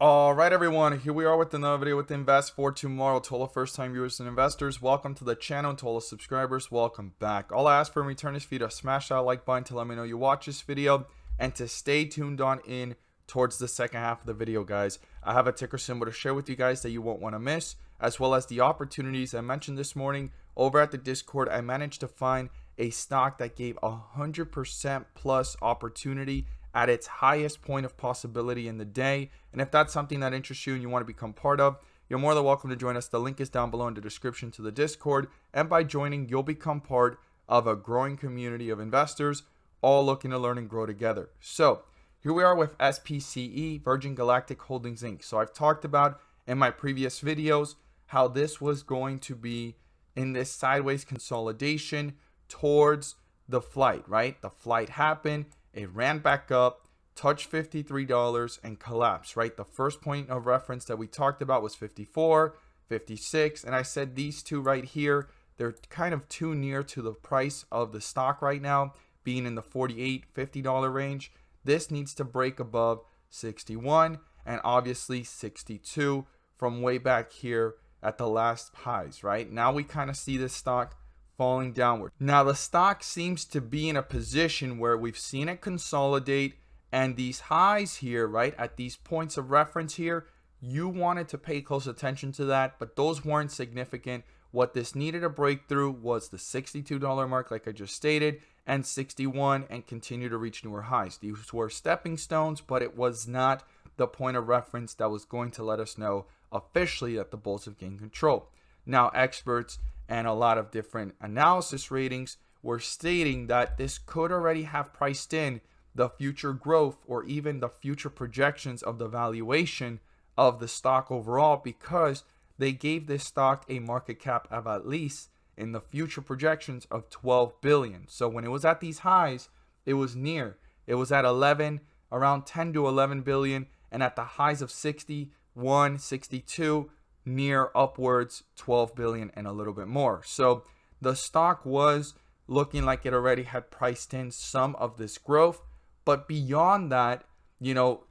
All right, everyone, here we are with another video with Invest for Tomorrow. To all the first time viewers and investors, welcome to the channel. To all the subscribers, welcome back. All I ask for in return is for you to smash that like button to let me know you watch this video and to stay tuned on in towards the second half of the video, guys. I have a ticker symbol to share with you guys that you won't want to miss, as well as the opportunities I mentioned this morning over at the Discord. I managed to find a stock that gave 100% plus opportunity at its highest point of possibility in the day. And if that's something that interests you and you want to become part of, you're more than welcome to join us. The link is down below in the description to the Discord. And by joining, you'll become part of a growing community of investors, all looking to learn and grow together. So here we are with SPCE, Virgin Galactic Holdings Inc. So I've talked about in my previous videos how this was going to be in this sideways consolidation towards the flight, right? The flight happened. It ran back up, touched $53 and collapsed, right? The first point of reference that we talked about was 54, 56. And I said these two right here, they're kind of too near to the price of the stock right now, being in the $48, $50 range. This needs to break above 61 and obviously 62 from way back here at the last highs, right? Now we kind of see this stock falling downward. Now the stock seems to be in a position where we've seen it consolidate, and these highs here, right, at these points of reference here, you wanted to pay close attention to that, but those weren't significant. What this needed a breakthrough was the $62 mark, like I just stated, and 61, and continue to reach newer highs. These were stepping stones, but it was not the point of reference that was going to let us know officially that the bulls have gained control. Now experts and a lot of different analysis ratings were stating that this could already have priced in the future growth or even the future projections of the valuation of the stock overall, because they gave this stock a market cap of at least in the future projections of 12 billion. So when it was at these highs, it was near. It was at 11, around 10 to 11 billion, and at the highs of 61, 62, near upwards 12 billion and a little bit more. So the stock was looking like it already had priced in some of this growth, but beyond that,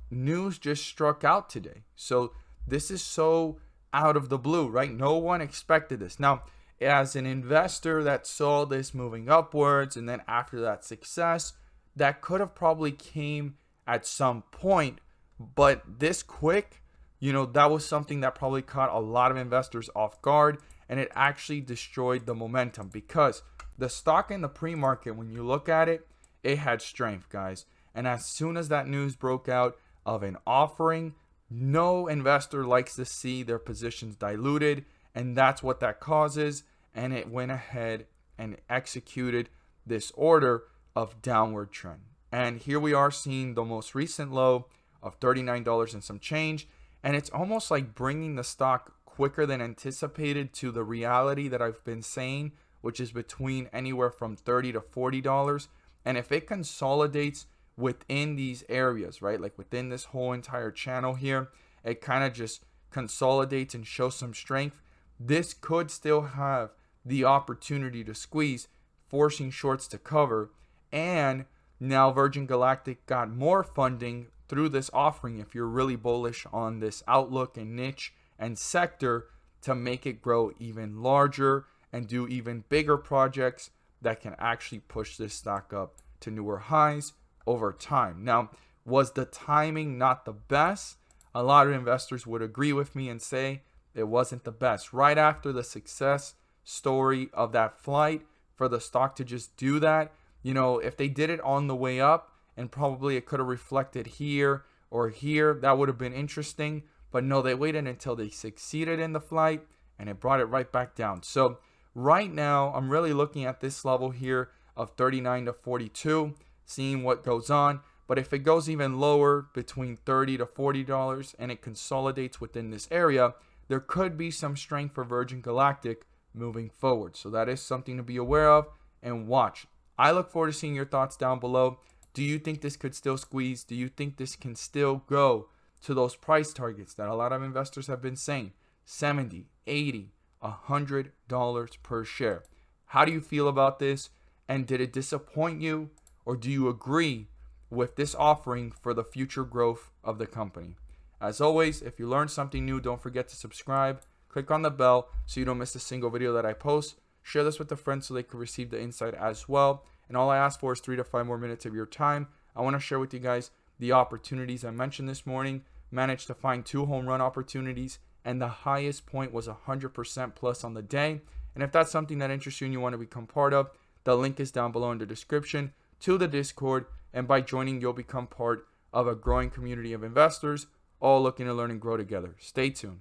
news just struck out today. So this is so out of the blue, right? No one expected this. Now, as an investor that saw this moving upwards and then after that success, that could have probably came at some point, but this quick, that was something that probably caught a lot of investors off guard, and it actually destroyed the momentum because the stock in the pre-market, when you look at it, it had strength, guys. And as soon as that news broke out of an offering, no investor likes to see their positions diluted, and that's what that causes. And it went ahead and executed this order of downward trend. And here we are seeing the most recent low of $39 and some change. And it's almost like bringing the stock quicker than anticipated to the reality that I've been saying, which is between anywhere from $30 to $40. And if it consolidates within these areas, right, like within this whole entire channel here, it kind of just consolidates and shows some strength. This could still have the opportunity to squeeze, forcing shorts to cover. And now Virgin Galactic got more funding through this offering, if you're really bullish on this outlook and niche and sector, to make it grow even larger and do even bigger projects that can actually push this stock up to newer highs over time. Now, was the timing not the best? A lot of investors would agree with me and say it wasn't the best. Right after the success story of that flight, for the stock to just do that, if they did it on the way up, and probably it could have reflected here or here, that would have been interesting. But no, they waited until they succeeded in the flight, and it brought it right back down. So right now, I'm really looking at this level here of 39 to 42, seeing what goes on. But if it goes even lower, between $30 to $40, and it consolidates within this area, there could be some strength for Virgin Galactic moving forward. So that is something to be aware of and watch. I look forward to seeing your thoughts down below. Do you think this could still squeeze? Do you think this can still go to those price targets that a lot of investors have been saying? $70, $80, $100 per share. How do you feel about this? And did it disappoint you? Or do you agree with this offering for the future growth of the company? As always, if you learned something new, don't forget to subscribe. Click on the bell so you don't miss a single video that I post. Share this with a friend so they can receive the insight as well. And all I ask for is 3 to 5 more minutes of your time. I want to share with you guys the opportunities I mentioned this morning. Managed to find 2 home run opportunities, and the highest point was 100% plus on the day. And if that's something that interests you and you want to become part of, the link is down below in the description to the Discord. And by joining, you'll become part of a growing community of investors, all looking to learn and grow together. Stay tuned.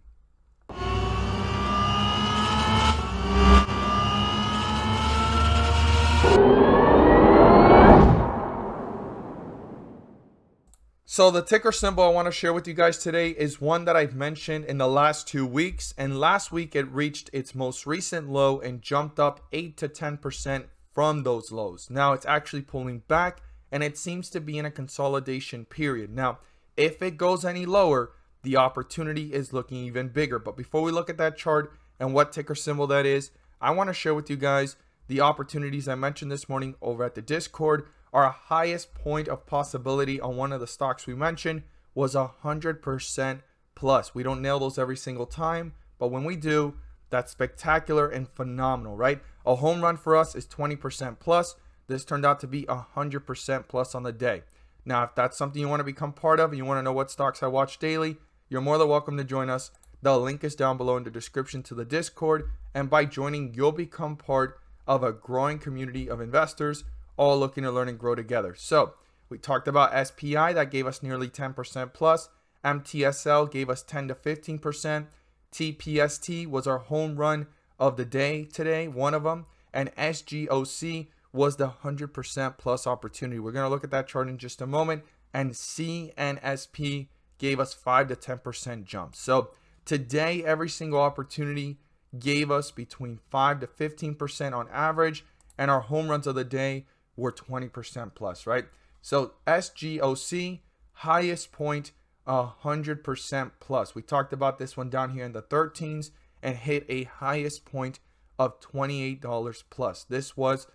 So the ticker symbol I want to share with you guys today is one that I've mentioned in the last 2 weeks. And last week it reached its most recent low and jumped up 8 to 10% from those lows. Now it's actually pulling back and it seems to be in a consolidation period. Now, if it goes any lower, the opportunity is looking even bigger. But before we look at that chart and what ticker symbol that is, I want to share with you guys the opportunities I mentioned this morning over at the Discord. Our highest point of possibility on one of the stocks we mentioned was 100% plus. We don't nail those every single time, but when we do, that's spectacular and phenomenal, right? A home run for us is 20% plus. This turned out to be 100% plus on the day. Now, if that's something you want to become part of and you want to know what stocks I watch daily, you're more than welcome to join us. The link is down below in the description to the Discord. And by joining, you'll become part of a growing community of investors, all looking to learn and grow together. So we talked about SPI, that gave us nearly 10% plus. MTSL gave us 10 to 15%. TPST was our home run of the day today, one of them. And SGOC was the 100% plus opportunity. We're going to look at that chart in just a moment. And CNSP gave us 5 to 10% jump. So today, every single opportunity gave us between 5 to 15% on average. And our home runs of the day were 20% plus, right? So SGOC, highest point, 100% plus. We talked about this one down here in the 13s and hit a highest point of $28 plus. This was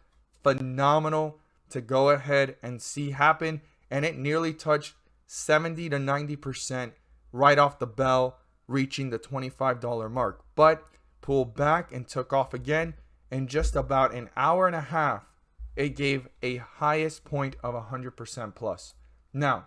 phenomenal to go ahead and see happen, and it nearly touched 70 to 90% right off the bell, reaching the $25 mark, but pulled back and took off again. In just about an hour and a half, it gave a highest point of 100% plus. Now,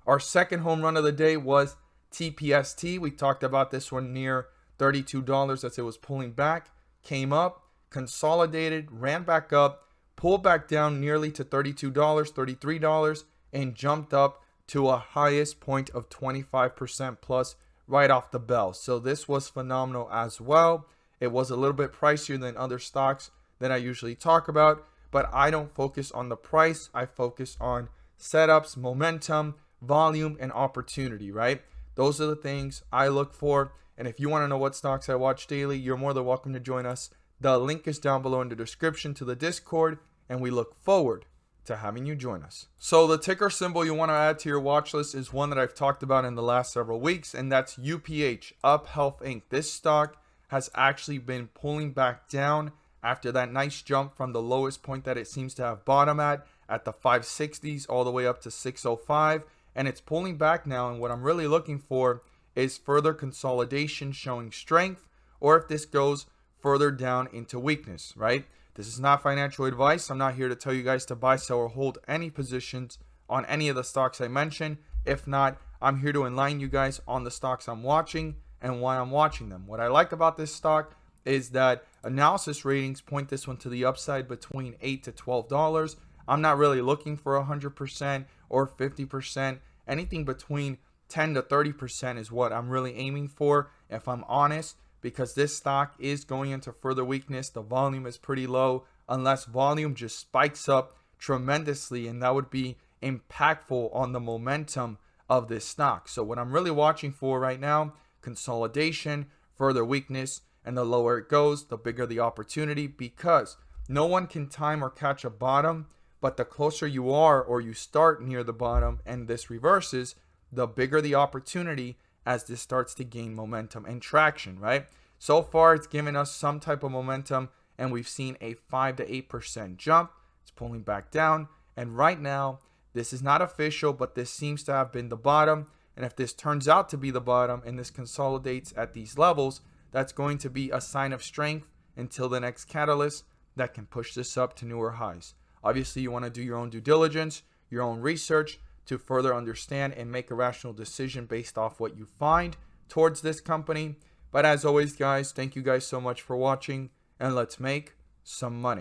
our second home run of the day was TPST. We talked about this one near $32 as it was pulling back, came up, consolidated, ran back up, pulled back down nearly to $32, $33, and jumped up to a highest point of 25% plus right off the bell. So this was phenomenal as well. It was a little bit pricier than other stocks that I usually talk about, but I don't focus on the price. I focus on setups, momentum, volume, and opportunity, right? Those are the things I look for. And if you want to know what stocks I watch daily, you're more than welcome to join us. The link is down below in the description to the Discord, and we look forward to having you join us. So the ticker symbol you want to add to your watch list is one that I've talked about in the last several weeks, and that's UPH, Up Health Inc. This stock has actually been pulling back down after that nice jump from the lowest point that it seems to have bottom at the 560s all the way up to 605, and it's pulling back now. And what I'm really looking for is further consolidation showing strength, or if this goes further down into weakness, right? This is not financial advice. I'm not here to tell you guys to buy, sell, or hold any positions on any of the stocks I mentioned. If not, I'm here to enlighten you guys on the stocks I'm watching and why I'm watching them. What I like about this stock is that analysis ratings point this one to the upside between $8 to $12. I'm not really looking for 100% or 50%. Anything between 10 to 30% is what I'm really aiming for, if I'm honest, because this stock is going into further weakness. The volume is pretty low, unless volume just spikes up tremendously, and that would be impactful on the momentum of this stock. So what I'm really watching for right now, consolidation, further weakness, and the lower it goes, the bigger the opportunity, because no one can time or catch a bottom, but the closer you are or you start near the bottom and this reverses, the bigger the opportunity as this starts to gain momentum and traction, right? So far, it's given us some type of momentum, and we've seen a 5 to 8% jump. It's pulling back down, and right now, this is not official, but this seems to have been the bottom, And if this turns out to be the bottom and this consolidates at these levels, that's going to be a sign of strength until the next catalyst that can push this up to newer highs. Obviously, you want to do your own due diligence, your own research to further understand and make a rational decision based off what you find towards this company. But as always, guys, thank you guys so much for watching, and let's make some money.